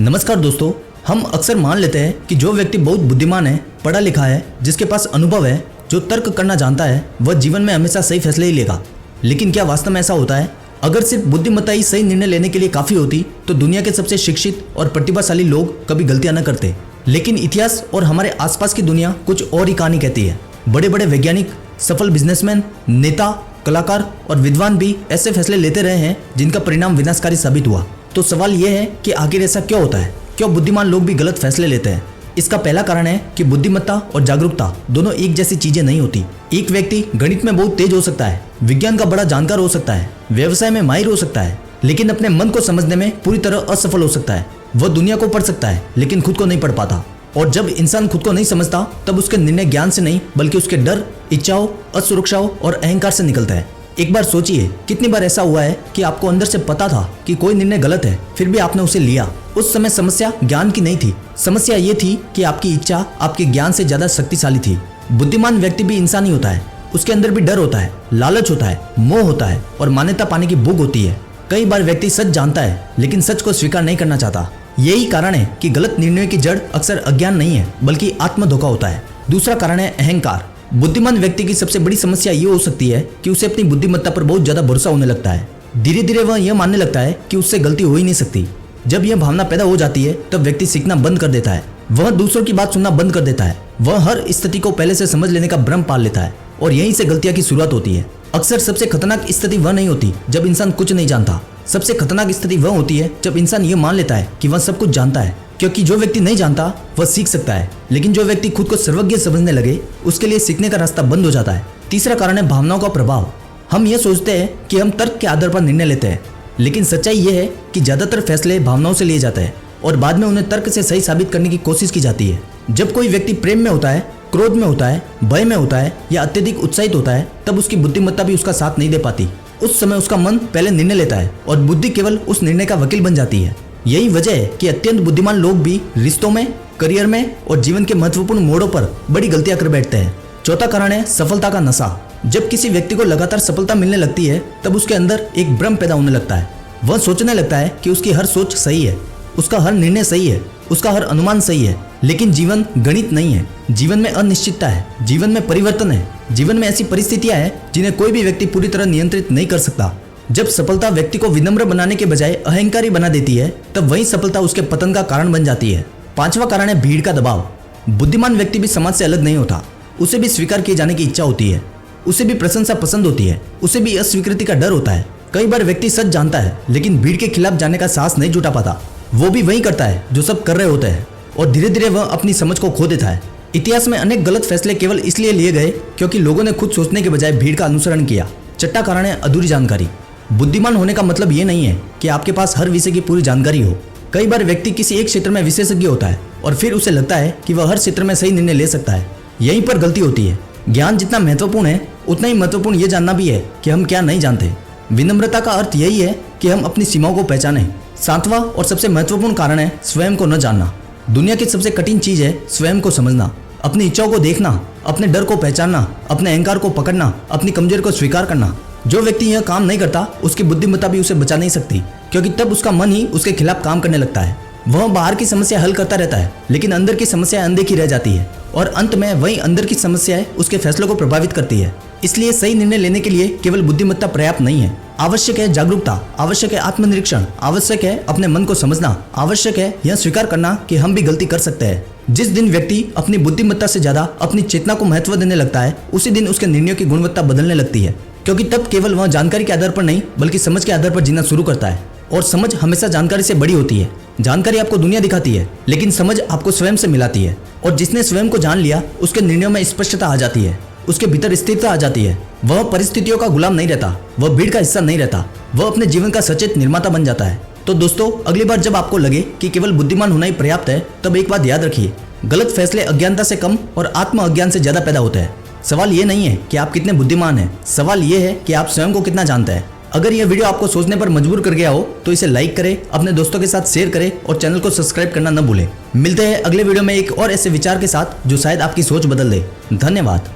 नमस्कार दोस्तों, हम अक्सर मान लेते हैं कि जो व्यक्ति बहुत बुद्धिमान है, पढ़ा लिखा है, जिसके पास अनुभव है, जो तर्क करना जानता है, वह जीवन में हमेशा सही फैसले ही लेगा। लेकिन क्या वास्तव में ऐसा होता है? अगर सिर्फ बुद्धिमत्ता ही सही निर्णय लेने के लिए काफ़ी होती तो दुनिया के सबसे शिक्षित और प्रतिभाशाली लोग कभी गलतियां न करते। लेकिन इतिहास और हमारे आसपास की दुनिया कुछ और ही कहानी कहती है। बड़े बड़े वैज्ञानिक, सफल बिजनेसमैन, नेता, कलाकार और विद्वान भी ऐसे फैसले लेते रहे हैं जिनका परिणाम विनाशकारी साबित हुआ। तो सवाल यह है कि आखिर ऐसा क्यों होता है? क्यों बुद्धिमान लोग भी गलत फैसले लेते हैं? इसका पहला कारण है कि बुद्धिमत्ता और जागरूकता दोनों एक जैसी चीजें नहीं होती। एक व्यक्ति गणित में बहुत तेज हो सकता है, विज्ञान का बड़ा जानकार हो सकता है, व्यवसाय में माहिर हो सकता है, लेकिन अपने मन को समझने में पूरी तरह असफल हो सकता है। वह दुनिया को पढ़ सकता है लेकिन खुद को नहीं पढ़ पाता। और जब इंसान खुद को नहीं समझता तब उसके निर्णय ज्ञान से नहीं बल्कि उसके डर, इच्छाओं, असुरक्षाओं और अहंकार से निकलता है। एक बार सोचिए, कितनी बार ऐसा हुआ है कि आपको अंदर से पता था कि कोई निर्णय गलत है, फिर भी आपने उसे लिया। उस समय समस्या ज्ञान की नहीं थी, समस्या ये थी कि आपकी इच्छा आपके ज्ञान से ज्यादा शक्तिशाली थी। बुद्धिमान व्यक्ति भी इंसान ही होता है, उसके अंदर भी डर होता है, लालच होता है, मोह होता है और मान्यता पाने की भूख होती है। कई बार व्यक्ति सच जानता है लेकिन सच को स्वीकार नहीं करना चाहता। यही कारण है कि गलत निर्णयों की जड़ अक्सर अज्ञान नहीं है बल्कि आत्म धोखा होता है। दूसरा कारण है अहंकार। बुद्धिमान व्यक्ति की सबसे बड़ी समस्या ये हो सकती है कि उसे अपनी बुद्धिमत्ता पर बहुत ज्यादा भरोसा होने लगता है। धीरे धीरे वह यह मानने लगता है कि उससे गलती हो ही नहीं सकती। जब यह भावना पैदा हो जाती है तब व्यक्ति सीखना बंद कर देता है, वह दूसरों की बात सुनना बंद कर देता है, वह हर स्थिति को पहले से समझ लेने का भ्रम पाल लेता है और यहीं से गलतियां की शुरुआत होती है। अक्सर सबसे खतरनाक स्थिति वह नहीं होती जब इंसान कुछ नहीं जानता, सबसे खतरनाक स्थिति वह होती है जब इंसान ये मान लेता है कि वह सब कुछ जानता है। क्योंकि जो व्यक्ति नहीं जानता वह सीख सकता है, लेकिन जो व्यक्ति खुद को सर्वज्ञ समझने लगे उसके लिए सीखने का रास्ता बंद हो जाता है। तीसरा कारण है भावनाओं का प्रभाव। हम ये सोचते हैं कि हम तर्क के आधार पर निर्णय लेते हैं, लेकिन सच्चाई यह है कि ज्यादातर फैसले भावनाओं से लिए जाते हैं और बाद में उन्हें तर्क से सही साबित करने की कोशिश की जाती है। जब कोई व्यक्ति प्रेम में होता है, क्रोध में होता है, भय में होता है या अत्यधिक उत्साहित होता है, तब उसकी बुद्धिमत्ता भी उसका साथ नहीं दे पाती। उस समय उसका मन पहले निर्णय लेता है और बुद्धि केवल उस निर्णय का वकील बन जाती है। यही वजह है कि अत्यंत बुद्धिमान लोग भी रिश्तों में, करियर में और जीवन के महत्वपूर्ण मोड़ों पर बड़ी गलतियां कर बैठते हैं। चौथा कारण है सफलता का नशा। जब किसी व्यक्ति को लगातार सफलता मिलने लगती है तब उसके अंदर एक भ्रम पैदा होने लगता है। वह सोचने लगता है कि उसकी हर सोच सही है, उसका हर निर्णय सही है, उसका हर अनुमान सही है। लेकिन जीवन गणित नहीं है, जीवन में अनिश्चितता है, जीवन में परिवर्तन है, जीवन में ऐसी परिस्थितियां हैं जिन्हें कोई भी व्यक्ति पूरी तरह नियंत्रित नहीं कर सकता। जब सफलता व्यक्ति को विनम्र बनाने के बजाय अहंकारी बना देती है तब वही सफलता उसके पतन का कारण बन जाती है। पांचवा कारण है भीड़ का दबाव। बुद्धिमान व्यक्ति भी समाज से अलग नहीं होता, उसे भी स्वीकार किए जाने की इच्छा होती है, उसे भी प्रशंसा पसंद होती है, उसे भी अस्वीकृति का डर होता है। कई बार व्यक्ति सच जानता है लेकिन भीड़ के खिलाफ जाने का साहस नहीं जुटा पाता। वो भी वही करता है जो सब कर रहे होते हैं और धीरे धीरे वह अपनी समझ को खो देता है। इतिहास में अनेक गलत फैसले केवल इसलिए लिए गए क्योंकि लोगों ने खुद सोचने के बजाय भीड़ का अनुसरण किया। छठा कारण है अधूरी जानकारी। बुद्धिमान होने का मतलब ये नहीं है कि आपके पास हर विषय की पूरी जानकारी हो। कई बार व्यक्ति किसी एक क्षेत्र में विशेषज्ञ होता है और फिर उसे लगता है कि वह हर क्षेत्र में सही निर्णय ले सकता है। यहीं पर गलती होती है। ज्ञान जितना महत्वपूर्ण है उतना ही महत्वपूर्ण यह जानना भी है कि हम क्या नहीं जानते। विनम्रता का अर्थ यही है कि हम अपनी सीमाओं को पहचानें। सातवां और सबसे महत्वपूर्ण कारण है स्वयं को न जानना। दुनिया की सबसे कठिन चीज है स्वयं को समझना, अपनी इच्छाओं को देखना, अपने डर को पहचानना, अपने अहंकार को पकड़ना, अपनी कमजोरी को स्वीकार करना। जो व्यक्ति यह काम नहीं करता उसकी बुद्धिमत्ता भी उसे बचा नहीं सकती, क्योंकि तब उसका मन ही उसके खिलाफ काम करने लगता है। वह बाहर की समस्या हल करता रहता है लेकिन अंदर की समस्या अनदेखी रह जाती है और अंत में वही अंदर की समस्याएं उसके फैसलों को प्रभावित करती है। इसलिए सही निर्णय लेने के लिए केवल बुद्धिमत्ता पर्याप्त नहीं है। आवश्यक है जागरूकता, आवश्यक है आत्मनिरीक्षण, आवश्यक है अपने मन को समझना, आवश्यक है यह स्वीकार करना कि हम भी गलती कर सकते हैं। जिस दिन व्यक्ति अपनी बुद्धिमत्ता से ज्यादा अपनी चेतना को महत्व देने लगता है उसी दिन उसके निर्णयों की गुणवत्ता बदलने लगती है, क्योंकि तब केवल वह जानकारी के आधार पर नहीं बल्कि समझ के आधार पर जीना शुरू करता है। और समझ हमेशा जानकारी से बड़ी होती है। जानकारी आपको दुनिया दिखाती है लेकिन समझ आपको स्वयं से मिलाती है। और जिसने स्वयं को जान लिया उसके निर्णयों में स्पष्टता आ जाती है, उसके भीतर स्थिरता आ जाती है। वह परिस्थितियों का गुलाम नहीं रहता, वह भीड़ का हिस्सा नहीं रहता, वह अपने जीवन का सचेत निर्माता बन जाता है। तो दोस्तों, अगली बार जब आपको लगे कि केवल बुद्धिमान होना ही पर्याप्त है तब एक बात याद रखिए, गलत फैसले अज्ञानता से कम और आत्म अज्ञान से ज्यादा पैदा होते हैं। सवाल ये नहीं है कि आप कितने बुद्धिमान हैं, सवाल ये है कि आप स्वयं को कितना जानते हैं। अगर यह वीडियो आपको सोचने पर मजबूर कर गया हो तो इसे लाइक करें, अपने दोस्तों के साथ शेयर करें और चैनल को सब्सक्राइब करना न भूलें। मिलते हैं अगले वीडियो में एक और ऐसे विचार के साथ जो शायद आपकी सोच बदल दे। धन्यवाद।